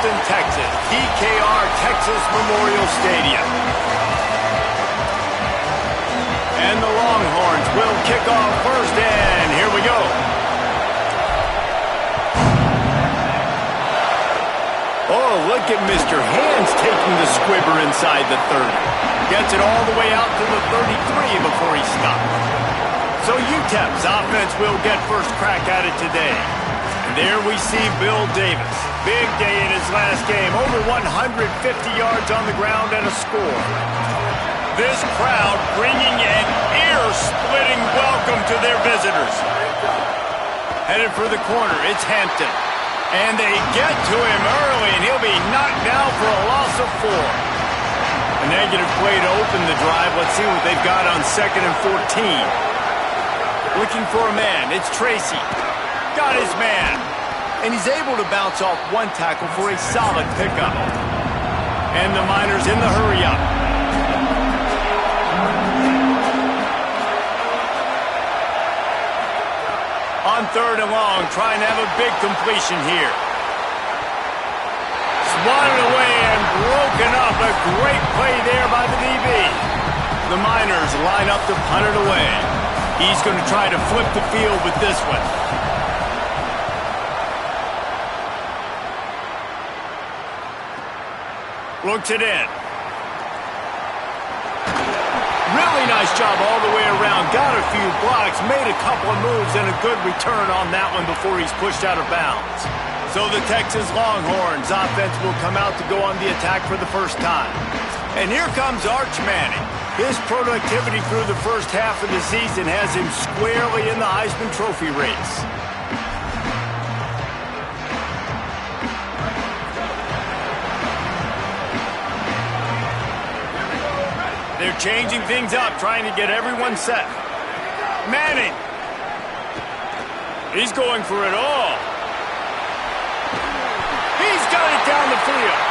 Austin, Texas, DKR Texas Memorial Stadium. And the Longhorns will kick off first, and here we go. Oh, look at Mr. Hands taking the squibber inside the 30. Gets it all the way out to the 33 before he stops. So UTEP's offense will get first crack at it today. And there we see Bill Davis. Big day in his last game. Over 150 yards on the ground and a score. This crowd bringing an ear-splitting welcome to their visitors. Headed for the corner, it's Hampton. And they get to him early, and he'll be knocked down for a loss of 4. A negative play to open the drive. Let's see what they've got on 2nd and 14. Looking for a man. It's Tracy. Got his man. And he's able to bounce off one tackle for a solid pickup. And the Miners in the hurry-up. On 3rd and long, trying to have a big completion here. Swatted away and broken up. A great play there by the DB. The Miners line up to punt it away. He's going to try to flip the field with this one. Looks it in. Really nice job all the way around. Got a few blocks, made a couple of moves, and a good return on that one before he's pushed out of bounds. So the Texas Longhorns offense will come out to go on the attack for the first time. And here comes Arch Manning. His productivity through the first half of the season has him squarely in the Heisman Trophy race. They're changing things up, trying to get everyone set. Manning. He's going for it all. He's got it down the field.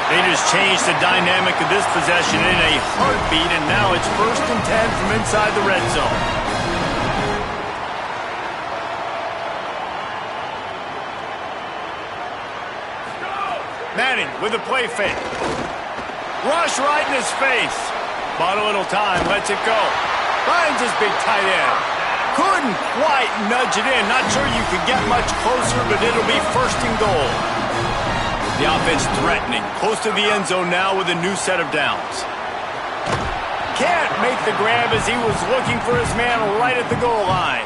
They just changed the dynamic of this possession in a heartbeat, and now it's 1st and 10 from inside the red zone. Manning with a play fake. Rush right in his face. Bought a little time, lets it go. Finds his big tight end. Couldn't quite nudge it in. Not sure you could get much closer, but it'll be 1st and goal. The offense threatening, close to the end zone now with a new set of downs. Can't make the grab as he was looking for his man right at the goal line.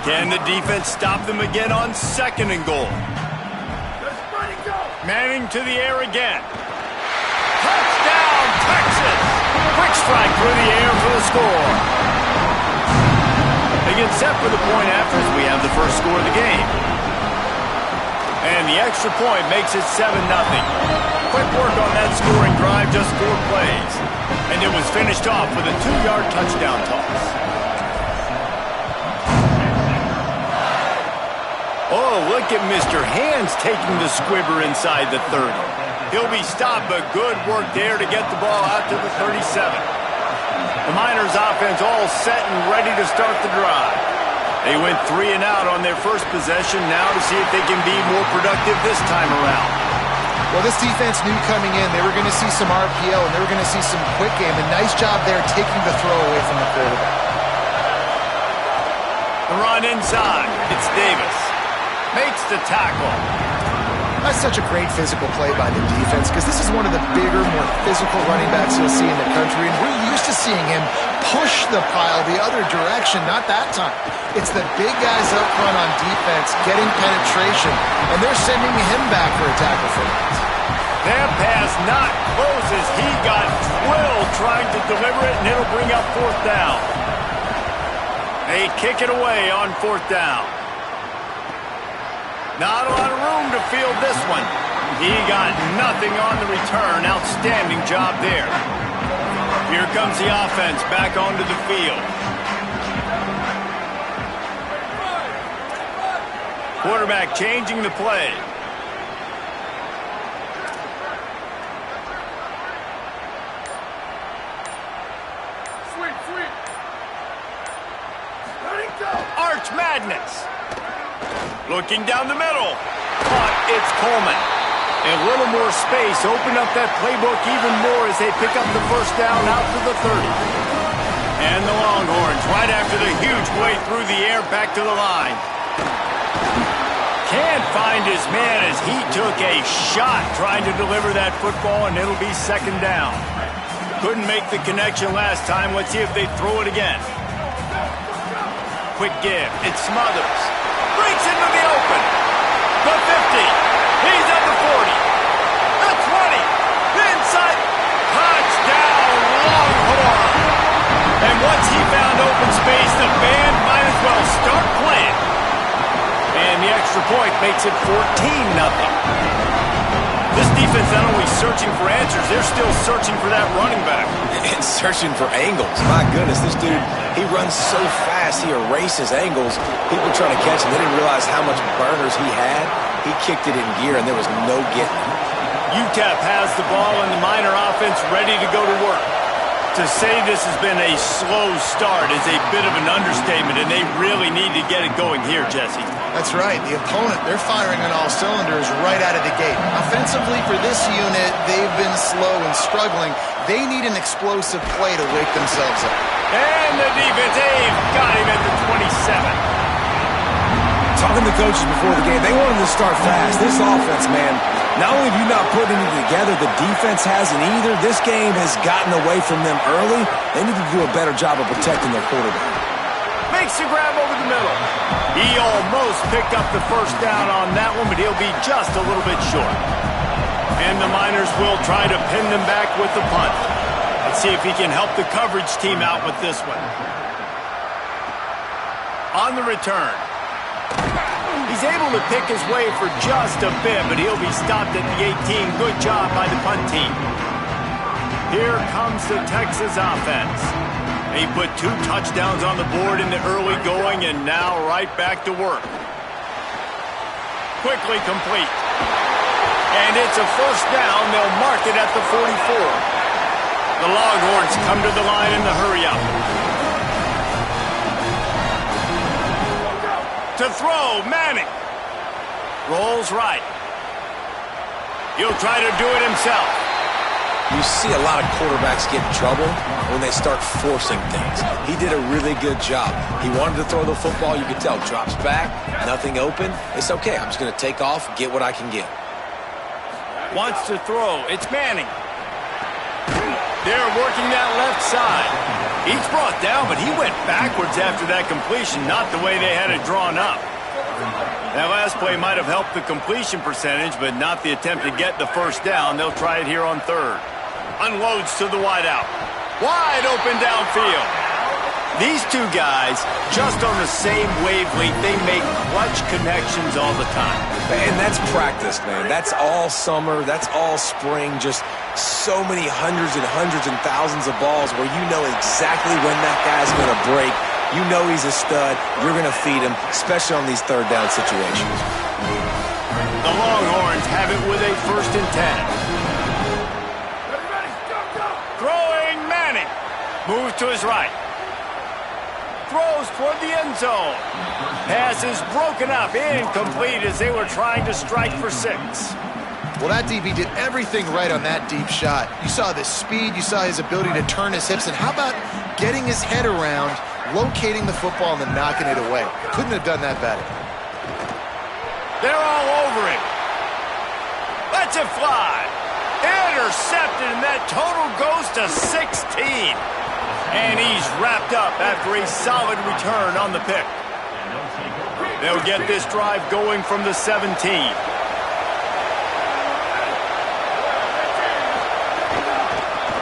Can the defense stop them again on 2nd and goal? Manning to the air again. Touchdown, Texas! Quick strike through the air for the score. They get set for the point after as we have the first score of the game. And the extra point makes it 7-0. Quick work on that scoring drive, just 4 plays. And it was finished off with a 2-yard touchdown toss. Oh, look at Mr. Hands taking the squibber inside the 30. He'll be stopped, but good work there to get the ball out to the 37. The Miners offense all set and ready to start the drive. They went 3 and out on their first possession, now to see if they can be more productive this time around. Well, this defense knew coming in they were going to see some RPO and they were going to see some quick game. And nice job there taking the throw away from the quarterback. The run inside. It's Davis. Makes the tackle. That's such a great physical play by the defense because this is one of the bigger, more physical running backs you'll see in the country. And we're used to seeing him push the pile the other direction, not that time. It's the big guys up front on defense getting penetration, and they're sending him back for a tackle for that. That pass not close as he got twirled trying to deliver it, and it'll bring up 4th down. They kick it away on 4th down. Not a lot of room to field this one. He got nothing on the return. Outstanding job there. Here comes the offense back onto the field. Quarterback changing the play. Arch Madness. Looking down the middle. Caught, it's Coleman. A little more space, open up that playbook even more as they pick up the first down out to the 30. And the Longhorns, right after the huge play through the air, back to the line. Can't find his man as he took a shot trying to deliver that football, and it'll be second down. Couldn't make the connection last time. Let's see if they throw it again. Quick give. It smothers. Breaks into the open. The 50. He's at the 40. The 20. The inside. Touchdown, Longhorn. And once he found open space, the band might as well start playing. And the extra point makes it 14-0. This defense not only searching for answers, they're still searching for that running back. And searching for angles. My goodness, this dude, he runs so fast, he erases angles. People trying to catch him, they didn't realize how much burners he had. He kicked it in gear, and there was no getting it. UTEP has the ball, and the Miner offense ready to go to work. To say this has been a slow start is a bit of an understatement, and they really need to get it going here, Jesse. That's right. The opponent, they're firing on all cylinders right out of the gate. Offensively, for this unit, they've been slow and struggling. They need an explosive play to wake themselves up. And the defense, they've got him at the 27. Talking to coaches before the game, they wanted to start fast. This offense, man, not only have you not put anything together, the defense hasn't either. This game has gotten away from them early. They need to do a better job of protecting their quarterback. Makes the grab over the middle. He almost picked up the first down on that one, but he'll be just a little bit short. And the Miners will try to pin them back with the punt. Let's see if he can help the coverage team out with this one. On the return. He's able to pick his way for just a bit, but he'll be stopped at the 18. Good job by the punt team. Here comes the Texas offense. They put 2 touchdowns on the board in the early going, and now right back to work. Quickly complete. And it's a first down. They'll mark it at the 44. The Longhorns come to the line in the hurry-up. To throw, Manning. Rolls right. He'll try to do it himself. You see a lot of quarterbacks get in trouble when they start forcing things. He did a really good job. He wanted to throw the football. You could tell. Drops back, nothing open. It's okay. I'm just going to take off, get what I can get. Wants to throw. It's Manning. They're working that left side. He's brought down, but he went backwards after that completion, not the way they had it drawn up. That last play might have helped the completion percentage, but not the attempt to get the first down. They'll try it here on third. Unloads to the wideout. Wide open downfield. These two guys, just on the same wavelength, they make clutch connections all the time. And that's practice, man. That's all summer. That's all spring. Just so many hundreds and thousands of balls where you know exactly when that guy's going to break. You know he's a stud. You're going to feed him, especially on these third down situations. The Longhorns have it with a 1st and 10. Throwing Manning. Moves to his right. Throws toward the end zone. Pass is broken up, incomplete as they were trying to strike for 6. Well, that DB did everything right on that deep shot. You saw the speed, you saw his ability to turn his hips, and how about getting his head around, locating the football, and then knocking it away? Couldn't have done that better. They're all over him. Lets it fly. Intercepted, and that total goes to 16. And he's wrapped up after a solid return on the pick. They'll get this drive going from the 17.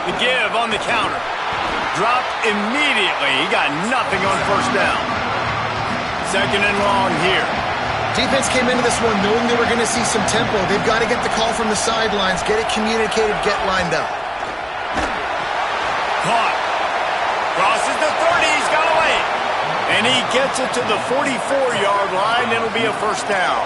The give on the counter. Dropped immediately. He got nothing on first down. 2nd and long here. Defense came into this one knowing they were going to see some tempo. They've got to get the call from the sidelines, get it communicated, get lined up. Caught. Crosses the 30. He's got away. And he gets it to the 44-yard line. It'll be a first down.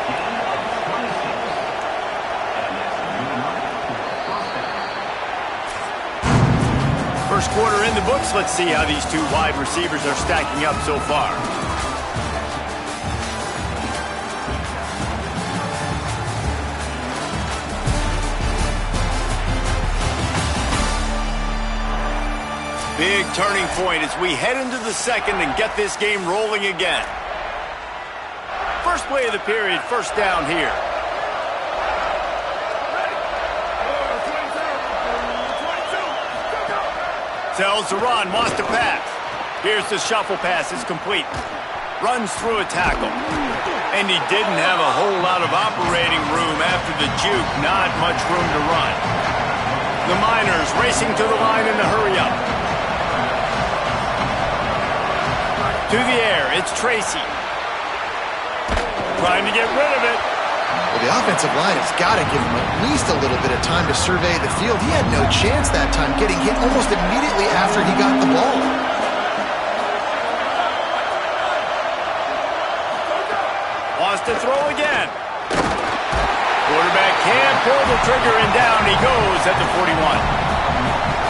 First quarter in the books. Let's see how these 2 wide receivers are stacking up so far. Big turning point as we head into the second and get this game rolling again. First play of the period, first down here. Tells to run, wants to pass. Here's the shuffle pass, it's complete. Runs through a tackle. And he didn't have a whole lot of operating room after the juke. Not much room to run. The Miners racing to the line in the hurry-up. To the air, it's Tracy. Trying to get rid of it. Well, the offensive line has got to give him at least a little bit of time to survey the field. He had no chance that time, getting hit almost immediately after he got the ball. Wants to throw again. Quarterback can't pull the trigger, and down he goes at the 41.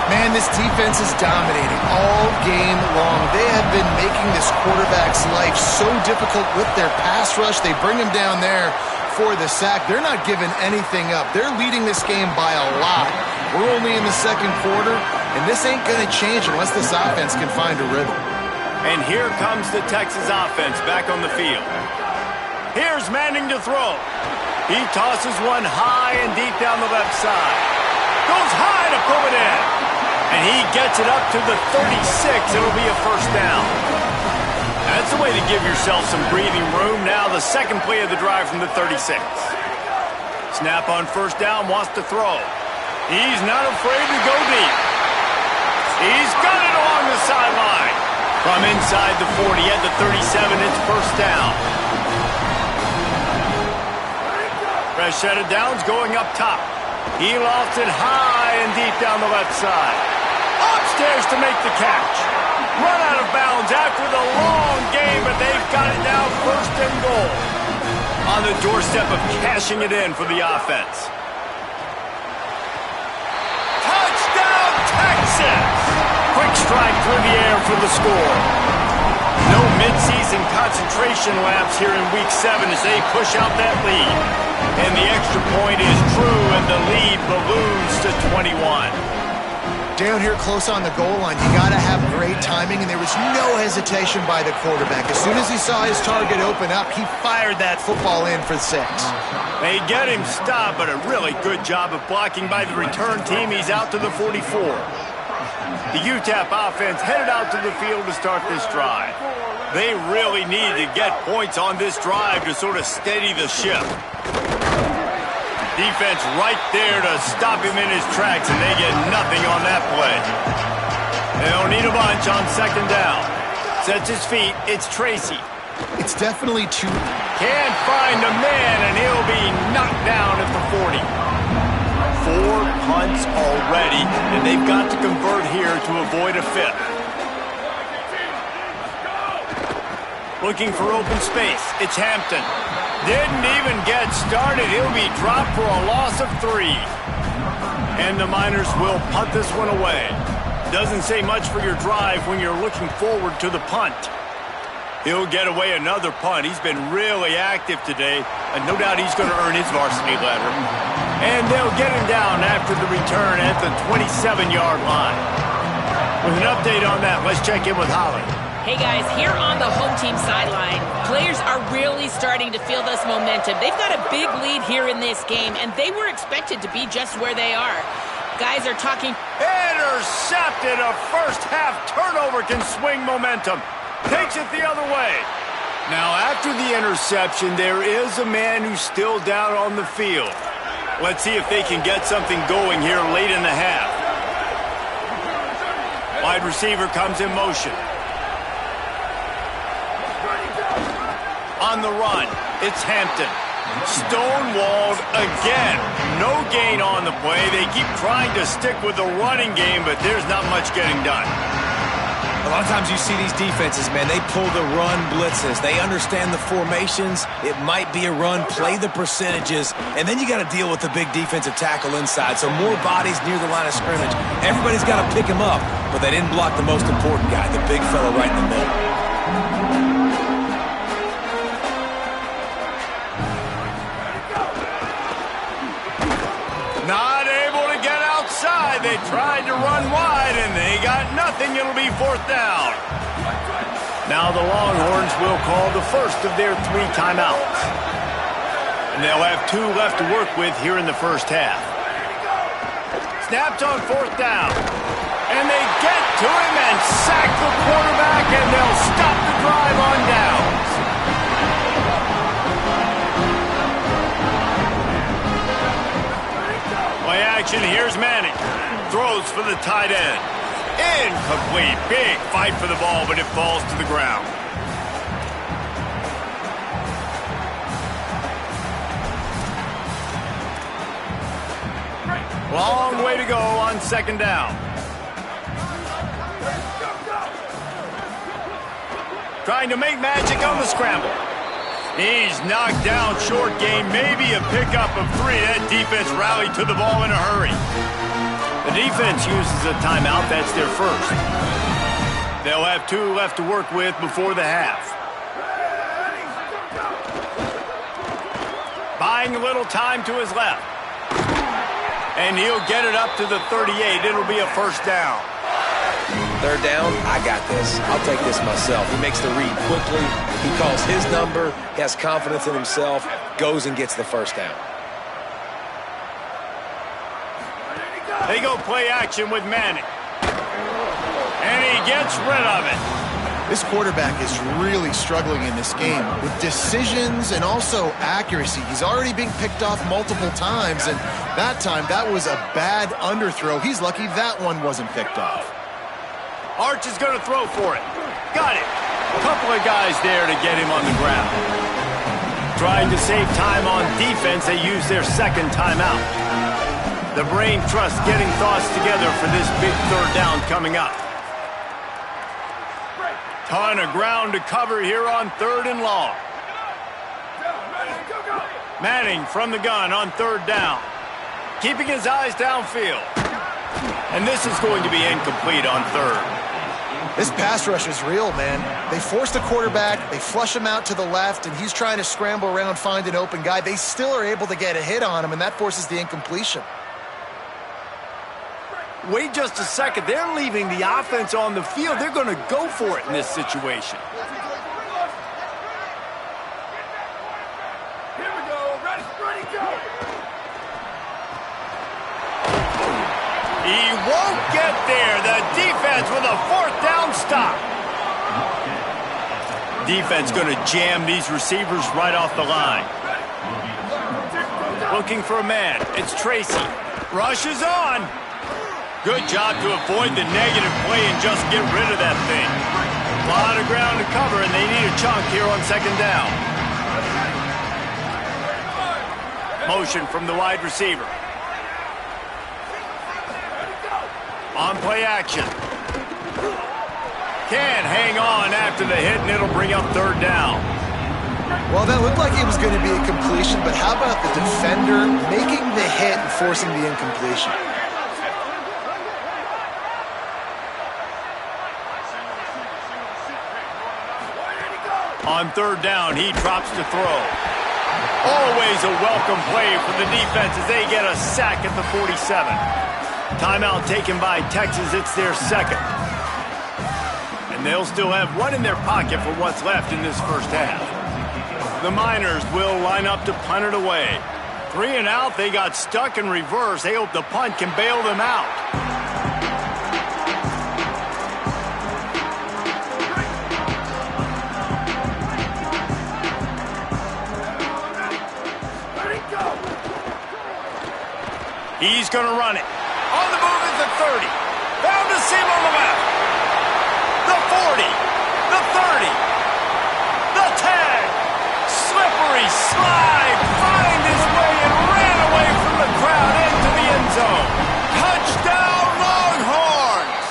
Man, this defense is dominating all game long. They have been making this quarterback's life so difficult with their pass rush. They bring him down there for the sack. They're not giving anything up. They're leading this game by a lot. We're only in the second quarter, and this ain't going to change unless this offense can find a rhythm. And here comes the Texas offense back on the field. Here's Manning to throw. He tosses one high and deep down the left side. Goes high to pull it in. And he gets it up to the 36. It'll be a first down. That's the way to give yourself some breathing room. Now the second play of the drive from the 36. Snap on first down, wants to throw. He's not afraid to go deep. He's got it along the sideline. From inside the 40 at the 37, it's first down. Fresh set of downs going up top. He lofts it high and deep down the left side. Upstairs to make the catch. Run out of bounds after the long game, but they've got it now first and goal. On the doorstep of cashing it in for the offense. Touchdown, Texas! Quick strike through the air for the score. No midseason concentration laps here in Week 7 as they push out that lead. And the extra point is true, and the lead balloons to 21. Down here close on the goal line, you got to have great timing, and there was no hesitation by the quarterback. As soon as he saw his target open up, he fired that football in for 6. They get him stopped, but a really good job of blocking by the return team. He's out to the 44. The UTEP offense headed out to the field to start this drive. They really need to get points on this drive to sort of steady the ship. Defense right there to stop him in his tracks, and they get nothing on that play. They don't need a bunch on second down. Sets his feet. It's Tracy. It's definitely too... Can't find a man, and he'll be knocked down at the 40. 4 punts already, and they've got to convert here to avoid a fifth. Looking for open space. It's Hampton. Didn't even get started. He'll be dropped for a loss of 3. And the Miners will punt this one away. Doesn't say much for your drive when you're looking forward to the punt. He'll get away another punt. He's been really active today, and no doubt he's going to earn his varsity letter. And they'll get him down after the return at the 27-yard line. With an update on that, let's check in with Holly. Hey guys, here on the home team sideline, players are really starting to feel this momentum. They've got a big lead here in this game, and they were expected to be just where they are. Guys are talking... Intercepted! A first-half turnover can swing momentum. Takes it the other way. Now, after the interception, there is a man who's still down on the field. Let's see if they can get something going here late in the half. Wide receiver comes in motion. On the run, it's Hampton. Stonewalled again. No gain on the play. They keep trying to stick with the running game, but there's not much getting done. A lot of times you see these defenses, man, they pull the run blitzes. They understand the formations. It might be a run, play the percentages, and then you got to deal with the big defensive tackle inside. So more bodies near the line of scrimmage. Everybody's got to pick him up, but they didn't block the most important guy, the big fella right in the middle. Not able to get outside. they tried to run wide, and they got nothing. It'll be 4th down. Now the Longhorns will call the first of their 3 timeouts. And they'll have 2 left to work with here in the first half. Snapped on 4th down. And they get to him and sack the quarterback, and they'll stop the drive on downs. Play action, here's Manning. Throws for the tight end. Incomplete. Big fight for the ball, but it falls to the ground. Long way to go on 2nd down. Trying to make magic on the scramble. He's knocked down, short game, maybe a pickup of 3. That defense rallied to the ball in a hurry. The defense uses a timeout. That's their first. They'll have 2 left to work with before the half. Buying a little time to his left. And he'll get it up to the 38. It'll be a 1st down. 3rd down, I got this. I'll take this myself. He makes the read quickly. He calls his number, he has confidence in himself, goes and gets the 1st down. They go play action with Manning. And he gets rid of it. This quarterback is really struggling in this game with decisions and also accuracy. He's already being picked off multiple times, and that time, that was a bad underthrow. He's lucky that one wasn't picked off. Arch is going to throw for it. Got it. A couple of guys there to get him on the ground. Trying to save time on defense, they use their 2nd timeout. The brain trust getting thoughts together for this big 3rd down coming up. Ton of ground to cover here on 3rd and long. Manning from the gun on 3rd down. Keeping his eyes downfield. And this is going to be incomplete on 3rd. This pass rush is real, man. They force the quarterback, they flush him out to the left, and he's trying to scramble around, find an open guy. They still are able to get a hit on him, and that forces the incompletion. Wait just a second. They're leaving the offense on the field. They're going to go for it in this situation. Here we go. Ready, go. He won't get there. The defense with a 4th down stop. Defense going to jam these receivers right off the line. Looking for a man. It's Tracy. Rushes on. Good job to avoid the negative play and just get rid of that thing. A lot of ground to cover, and they need a chunk here on 2nd down. Motion from the wide receiver. On play action. Can't hang on after the hit, and it'll bring up 3rd down. Well, that looked like it was going to be a completion, but how about the defender making the hit and forcing the incompletion? On 3rd down, he drops to throw. Always a welcome play for the defense as they get a sack at the 47. Timeout taken by Texas. It's their 2nd. And they'll still have 1 in their pocket for what's left in this first half. The Miners will line up to punt it away. 3 and out. They got stuck in reverse. They hope the punt can bail them out. He's going to run it. On the move is the 30. Found a seam on the left. The 40. The 30. The 10. Slippery slide. Find his way and ran away from the crowd into the end zone. Touchdown Longhorns.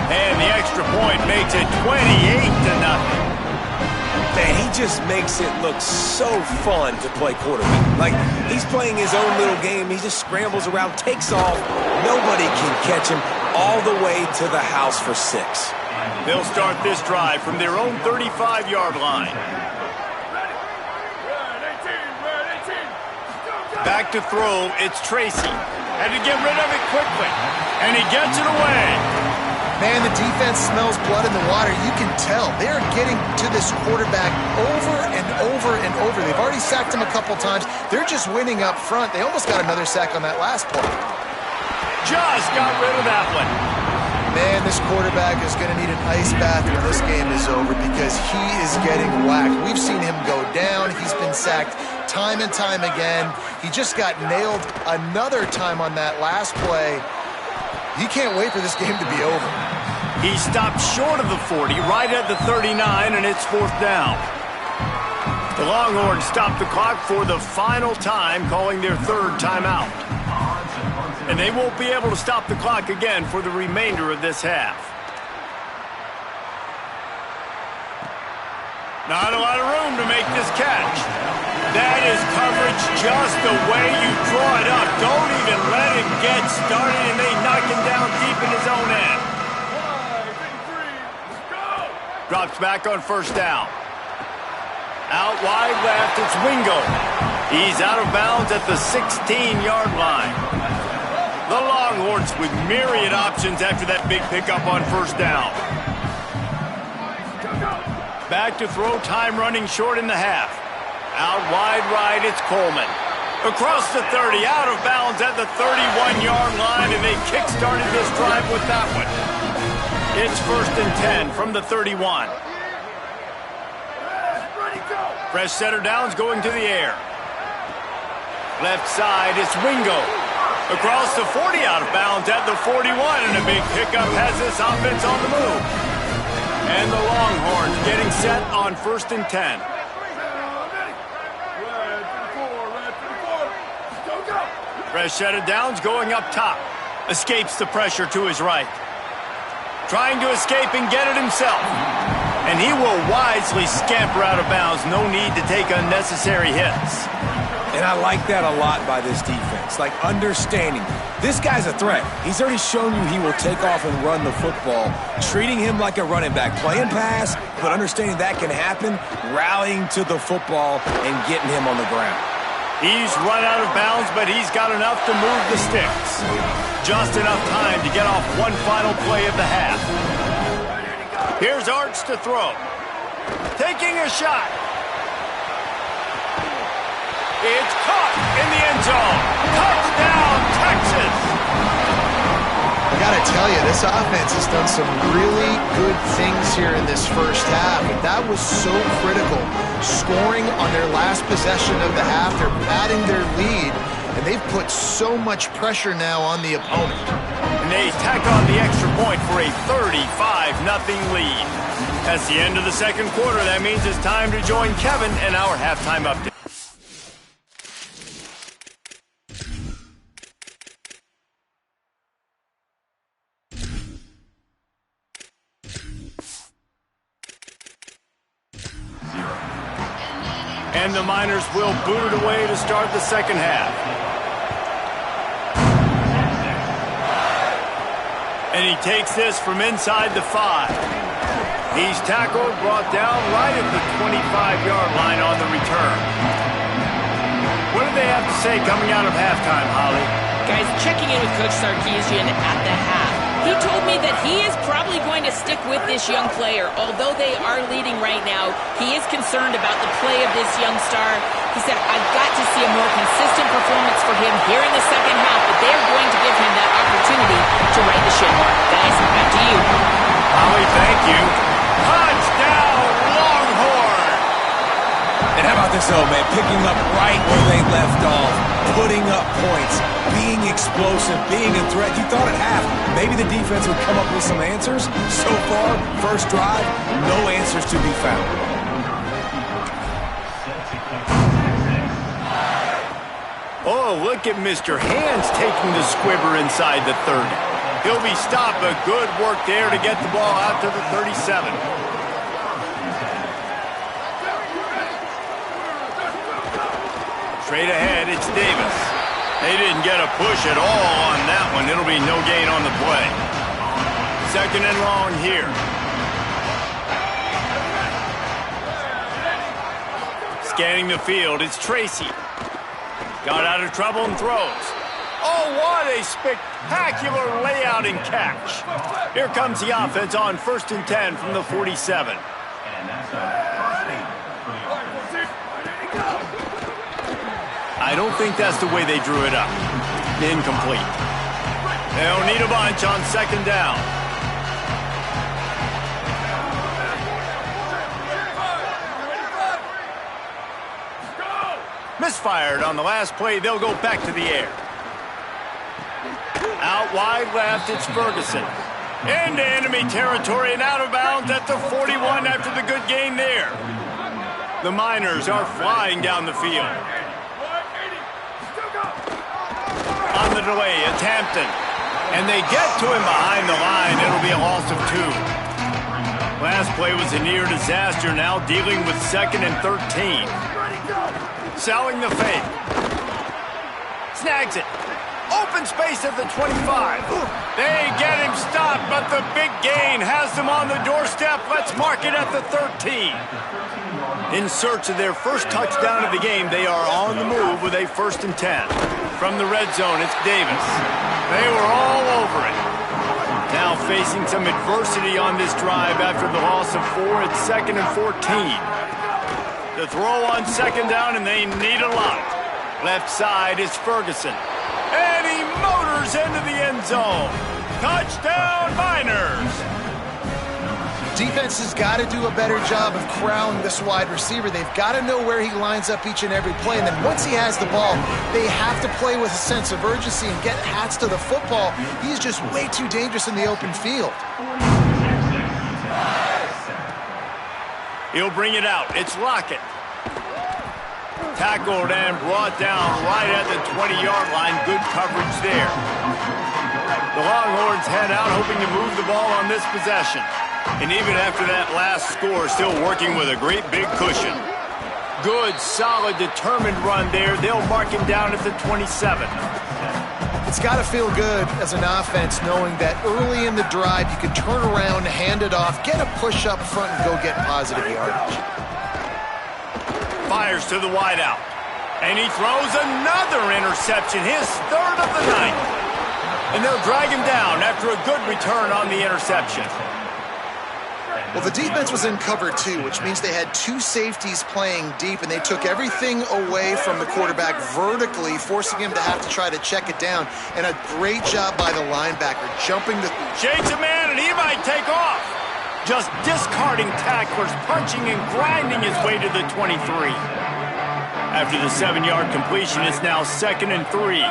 And the extra point makes it 28-0. Man, he just makes it look so fun to play quarterback. Like, he's playing his own little game. He just scrambles around, takes off. Nobody can catch him all the way to the house for 6. They'll start this drive from their own 35-yard line. Back to throw, it's Tracy. Had to get rid of it quickly. And he gets it away. Man, the defense smells blood in the water. You can tell. They are getting to this quarterback over and over and over. They've already sacked him a couple times. They're just winning up front. They almost got another sack on that last play. Just got rid of that one. Man, this quarterback is going to need an ice bath when this game is over because he is getting whacked. We've seen him go down. He's been sacked time and time again. He just got nailed another time on that last play. He can't wait for this game to be over. He stopped short of the 40, right at the 39, and it's 4th down. The Longhorns stopped the clock for the final time, calling their 3rd timeout. And they won't be able to stop the clock again for the remainder of this half. Not a lot of room to make this catch. That is coverage just the way you draw it up. Don't even let him get started, and they knock him down deep in his own end. Drops back on 1st down. Out wide left, it's Wingo. He's out of bounds at the 16-yard line. The Longhorns with myriad options after that big pickup on 1st down. Back to throw, time running short in the half. Out wide right, it's Coleman. Across the 30, out of bounds at the 31-yard line, and they kick-started this drive with that one. It's 1st and 10 from the 31. Fresh setter downs going to the air. Left side, it's Wingo. Across the 40, out of bounds at the 41, and a big pickup has this offense on the move. And the Longhorns getting set on 1st and 10. Fresh set of downs going up top. Escapes the pressure to his right. Trying to escape and get it himself. And he will wisely scamper out of bounds. No need to take unnecessary hits. And I like that a lot by this defense. Like, understanding this guy's a threat. He's already shown you he will take off and run the football. Treating him like a running back. Playing pass, but understanding that can happen. Rallying to the football and getting him on the ground. He's run out of bounds, but he's got enough to move the sticks. Just enough time to get off one final play of the half. Here's Arch to throw. Taking a shot. It's caught in the end zone. Touchdown, Texas! I gotta tell you, this offense has done some really good things here in this first half, and that was so critical. Scoring on their last possession of the half, they're padding their lead, and they've put so much pressure now on the opponent. And they tack on the extra point for a 35-0 lead. That's the end of the 2nd quarter. That means it's time to join Kevin in our halftime update. And the Miners will boot it away to start the 2nd half. And he takes this from inside the 5. He's tackled, brought down right at the 25-yard line on the return. What do they have to say coming out of halftime, Holly? Guys, checking in with Coach Sarkisian at the half. He told me that he is probably going to stick with this young player. Although they are leading right now, he is concerned about the play of this young star. He said, I've got to see a more consistent performance for him here in the 2nd half, but they're going to give him that opportunity to right the ship. Guys, back to you. Holly, thank you. Touchdown, Longhorn! And how about this, though, man? Picking up right where they left off. Putting up points. Being explosive. Being a threat. You thought at half maybe the defense would come up with some answers. So far, first drive, no answers to be found. Oh, look at Mr. Hands taking the squibber inside the 30. He'll be stopped, but good work there to get the ball out to the 37. Straight ahead, it's Davis. They didn't get a push at all on that one. It'll be no gain on the play. 2nd and long here. Scanning the field, it's Tracy. Got out of trouble and throws. Oh, what a spectacular layout and catch. Here comes the offense on 1st and 10 from the 47. I don't think that's the way they drew it up. Incomplete. They'll need a bunch on 2nd down. Misfired on the last play. They'll go back to the air. Out wide left, it's Ferguson. Into enemy territory and out of bounds at the 41 after the good gain there. The Miners are flying down the field. On the delay, it's Hampton. And they get to him behind the line. It'll be a loss of 2. Last play was a near disaster, now dealing with 2nd and 13. Selling the fake. Snags it. Open space at the 25. They get him stopped, but the big gain has them on the doorstep. Let's mark it at the 13. In search of their first touchdown of the game, they are on the move with a 1st and 10. From the red zone, it's Davis. They were all over it. Now facing some adversity on this drive after the loss of 4 at 2nd and 14. The throw on 2nd down, and they need a lot. Left side is Ferguson. And he motors into the end zone. Touchdown, Miners! Defense has got to do a better job of corralling this wide receiver. They've got to know where he lines up each and every play. And then once he has the ball, they have to play with a sense of urgency and get hats to the football. He's just way too dangerous in the open field. He'll bring it out. It's Lockett. Tackled and brought down right at the 20-yard line. Good coverage there. The Longhorns head out hoping to move the ball on this possession. And even after that last score, still working with a great big cushion. Good, solid, determined run there. They'll mark him down at the 27. It's got to feel good as an offense knowing that early in the drive you can turn around, hand it off, get a push up front, and go get positive yardage. Fires to the wideout. And he throws another interception, his 3rd of the night. And they'll drag him down after a good return on the interception. Well, the defense was in cover 2, which means they had 2 safeties playing deep, and they took everything away from the quarterback vertically, forcing him to have to try to check it down. And a great job by the linebacker, jumping the... Shakes a man, and he might take off. Just discarding tacklers, punching and grinding his way to the 23. After the 7-yard completion, it's now 2nd and 3.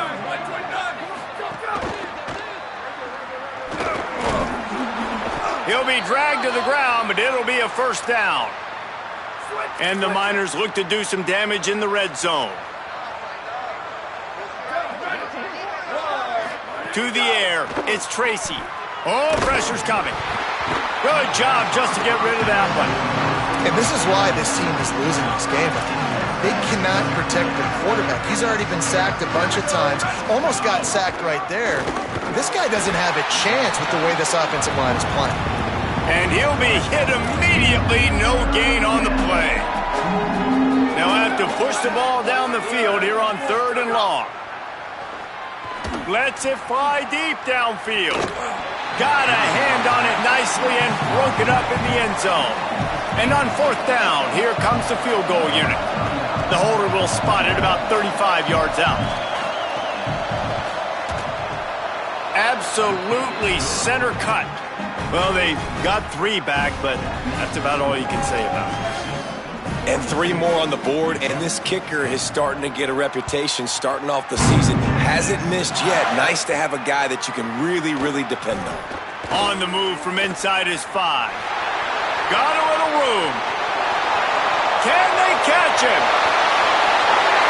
He'll be dragged to the ground, but it'll be a 1st down. And the Miners look to do some damage in the red zone. To the air, it's Tracy. Oh, pressure's coming. Good job just to get rid of that one. And this is why this team is losing this game. They cannot protect their quarterback. He's already been sacked a bunch of times. Almost got sacked right there. This guy doesn't have a chance with the way this offensive line is playing. And he'll be hit immediately. No gain on the play. They'll have to push the ball down the field here on 3rd and long. Lets it fly deep downfield. Got a hand on it nicely and broke it up in the end zone. And on 4th down, here comes the field goal unit. The holder will spot it about 35 yards out. Absolutely center cut. Well, they got 3 back, but that's about all you can say about it. And 3 more on the board, and this kicker is starting to get a reputation starting off the season. Hasn't missed yet. Nice to have a guy that you can really, really depend on. On the move from inside his 5. Got a little room. Can they catch him?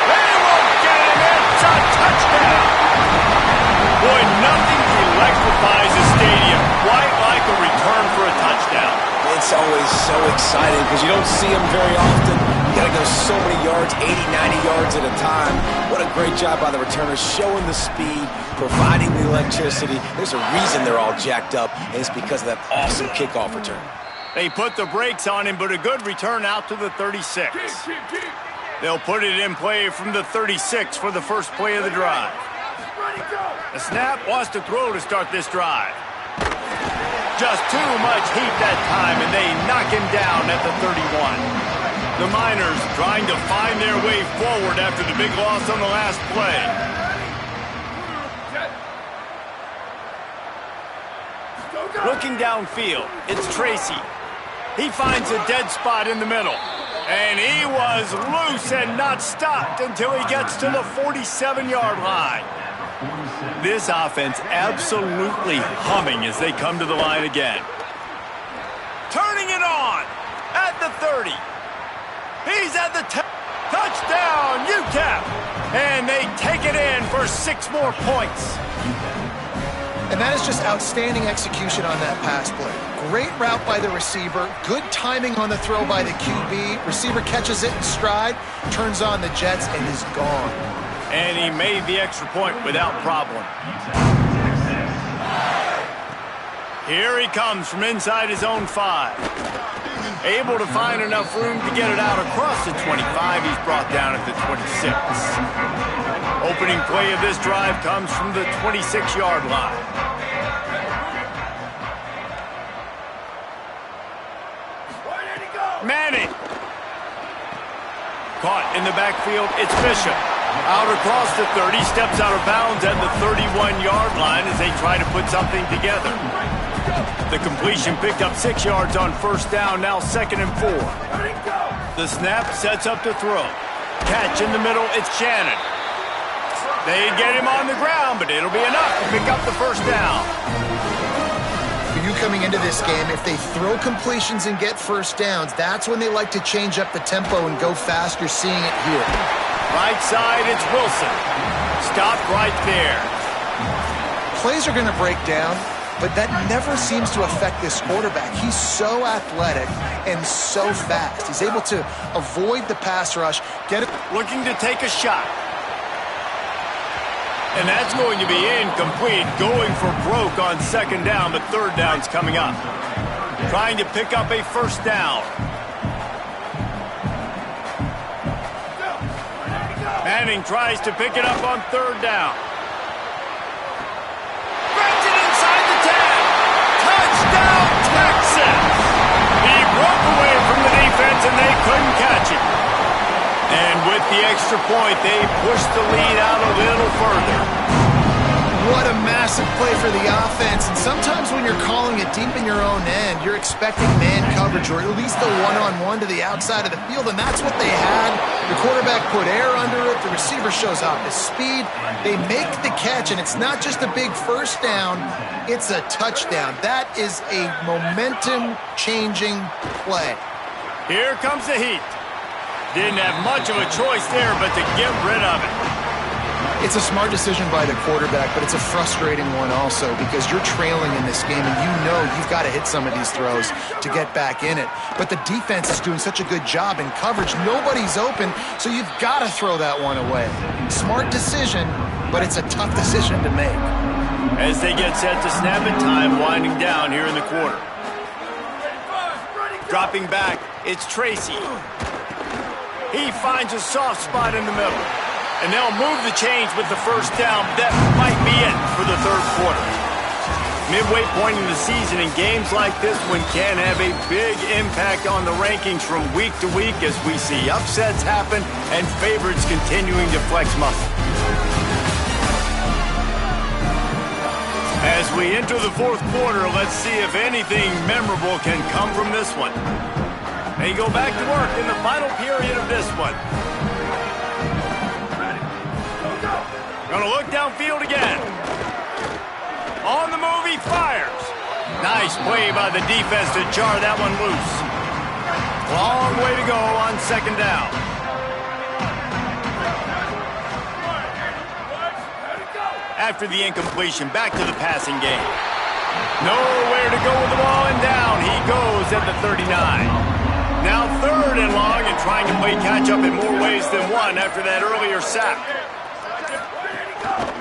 They won't get him. It's a touchdown. Boy, nothing electrifies a stadium quite like a return for a touchdown. It's always so exciting because you don't see them very often. You got to go so many yards, 80, 90 yards at a time. What a great job by the returners, showing the speed, providing the electricity. There's a reason they're all jacked up, and it's because of that awesome kickoff return. They put the brakes on him, but a good return out to the 36. They'll put it in play from the 36 for the first play of the drive. Ready, go! The snap wants to throw to start this drive. Just too much heat that time, and they knock him down at the 31. The Miners trying to find their way forward after the big loss on the last play. Looking downfield, it's Tracy. He finds a dead spot in the middle. And he was loose and not stopped until he gets to the 47-yard line. This offense absolutely humming as they come to the line again. Turning it on at the 30. He's at the touchdown, UTEP. And they take it in for 6 more points. And that is just outstanding execution on that pass play. Great route by the receiver, good timing on the throw by the QB. Receiver catches it in stride, turns on the jets, and is gone. And he made the extra point without problem. Here he comes from inside his own 5. Able to find enough room to get it out across the 25. He's brought down at the 26. Opening play of this drive comes from the 26-yard line. Manning. Caught in the backfield, it's Bishop. Out across the 30, steps out of bounds at the 31-yard line as they try to put something together. The completion picked up 6 yards on first down, now 2nd and 4. The snap sets up to throw. Catch in the middle, it's Shannon. They get him on the ground, but it'll be enough to pick up the first down. For you coming into this game, if they throw completions and get first downs, that's when they like to change up the tempo and go fast. You're seeing it here. Right side, it's Wilson. Stopped right there. Plays are going to break down, but that never seems to affect this quarterback. He's so athletic and so fast. He's able to avoid the pass rush, get it. Looking to take a shot. And that's going to be incomplete, going for broke on 2nd down, but 3rd down's coming up. Trying to pick up a first down. Manning tries to pick it up on 3rd down. Grabs it inside the 10. Touchdown, Texas! He broke away from the defense and they couldn't catch it. And with the extra point, they pushed the lead out a little further. What a massive play for the offense. And sometimes when you're calling it deep in your own end, you're expecting man coverage or at least a one-on-one to the outside of the field, and that's what they had. The quarterback put air under it. The receiver shows off his speed. They make the catch, and it's not just a big first down. It's a touchdown. That is a momentum-changing play. Here comes the heat. Didn't have much of a choice there, but to get rid of it. It's a smart decision by the quarterback, but it's a frustrating one also because you're trailing in this game and you know you've got to hit some of these throws to get back in it. But the defense is doing such a good job in coverage. Nobody's open, so you've got to throw that one away. Smart decision, but it's a tough decision to make. As they get set to snap it, time winding down here in the quarter. Dropping back, it's Tracy. He finds a soft spot in the middle. And they'll move the chains with the first down. That might be it for the 3rd quarter. Midway point in the season, and games like this one can have a big impact on the rankings from week to week as we see upsets happen and favorites continuing to flex muscle. As we enter the 4th quarter, let's see if anything memorable can come from this one. They go back to work in the final period of this one. Gonna look downfield again. On the move, he fires. Nice play by the defense to jar that one loose. Long way to go on 2nd down. After the incompletion, back to the passing game. Nowhere to go with the ball, and down he goes at the 39. Now 3rd and long and trying to play catch-up in more ways than one after that earlier sack.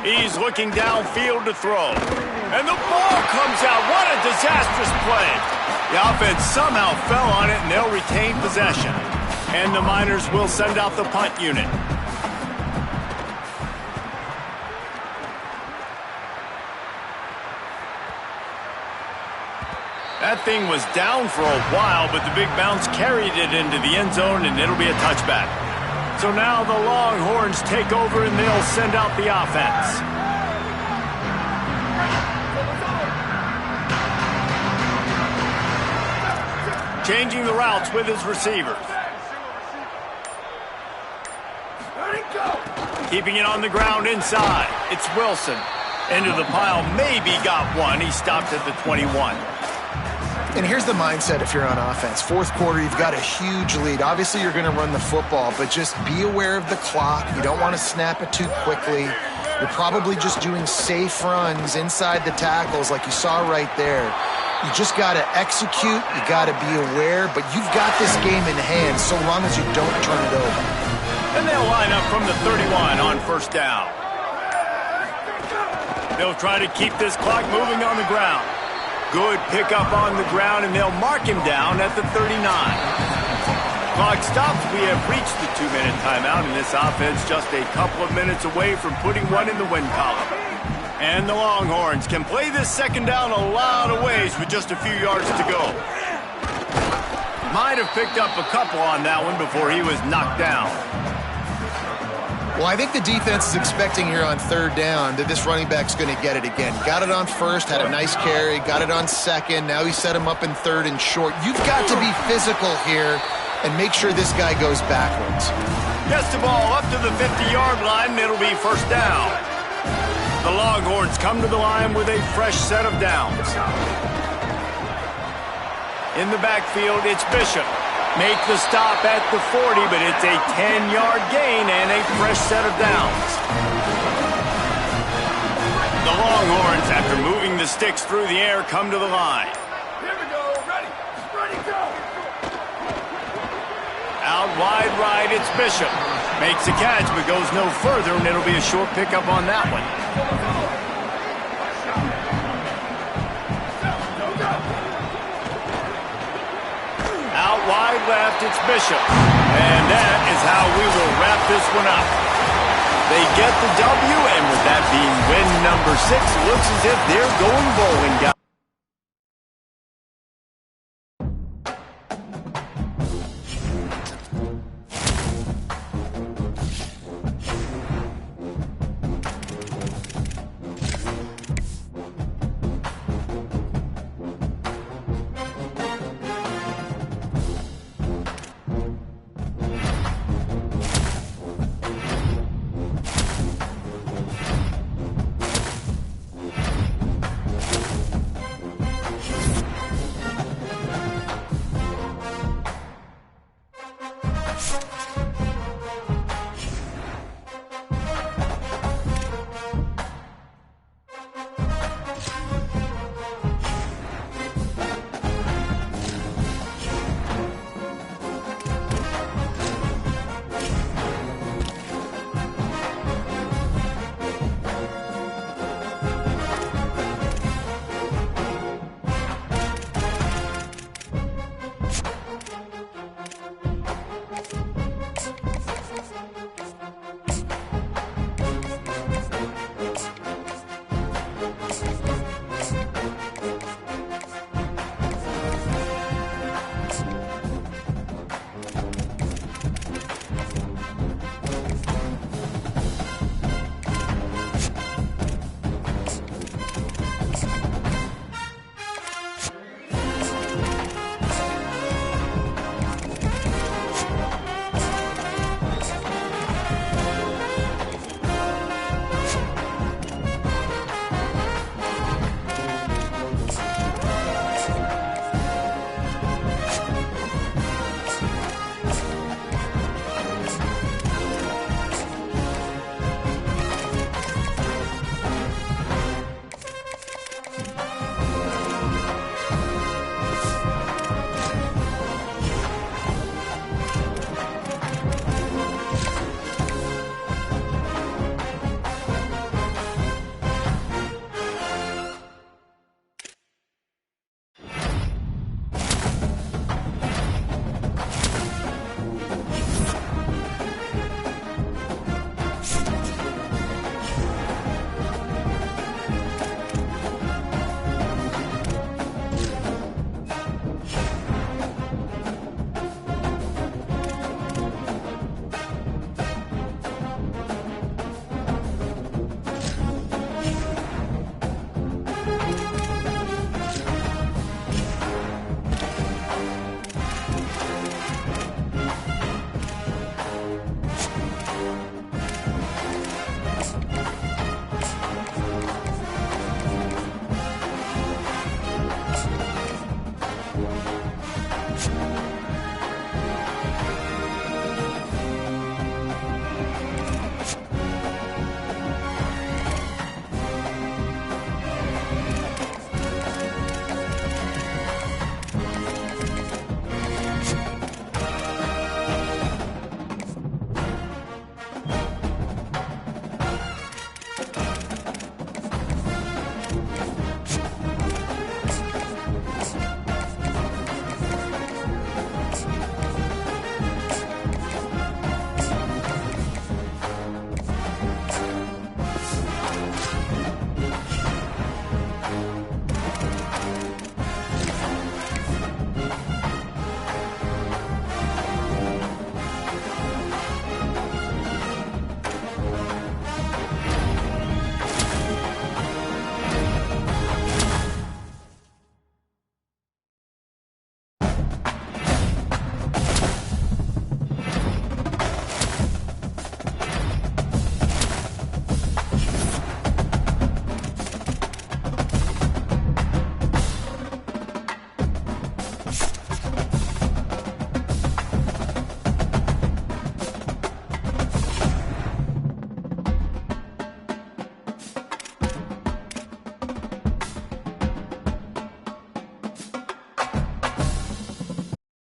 He's looking downfield to throw. And the ball comes out. What a disastrous play. The offense somehow fell on it, and they'll retain possession. And the Miners will send out the punt unit. That thing was down for a while, but the big bounce carried it into the end zone, and it'll be a touchback. So now the Longhorns take over, and they'll send out the offense. Changing the routes with his receivers. Keeping it on the ground inside. It's Wilson. Into the pile, maybe got one. He stopped at the 21. And here's the mindset if you're on offense. Fourth quarter, you've got a huge lead. Obviously, you're going to run the football, but just be aware of the clock. You don't want to snap it too quickly. You're probably just doing safe runs inside the tackles like you saw right there. You just got to execute. You got to be aware, but you've got this game in hand so long as you don't turn it over. And they'll line up from the 31 on first down. They'll try to keep this clock moving on the ground. Good pickup on the ground, and they'll mark him down at the 39. Clock stops. We have reached the 2-minute timeout, and this offense just a couple of minutes away from putting one in the win column. And the Longhorns can play this second down a lot of ways with just a few yards to go. Might have picked up a couple on that one before he was knocked down. Well, I think the defense is expecting here on third down that this running back's going to get it again. Got it on first, had a nice carry, got it on second. Now he set him up in third and short. You've got to be physical here and make sure this guy goes backwards. Gets the ball up to the 50-yard line, and it'll be first down. The Longhorns come to the line with a fresh set of downs. In the backfield, it's Bishop. Make the stop at the 40, but it's a 10-yard gain and a fresh set of downs. The Longhorns, after moving the sticks through the air, come to the line. Here we go. Ready, go. Out wide right, it's Bishop. Makes a catch, but goes no further, and it'll be a short pickup on that one. Out wide left, it's Bishop. And that is how we will wrap this one up. They get the W, and with that being win number 6, it looks as if they're going bowling, guys.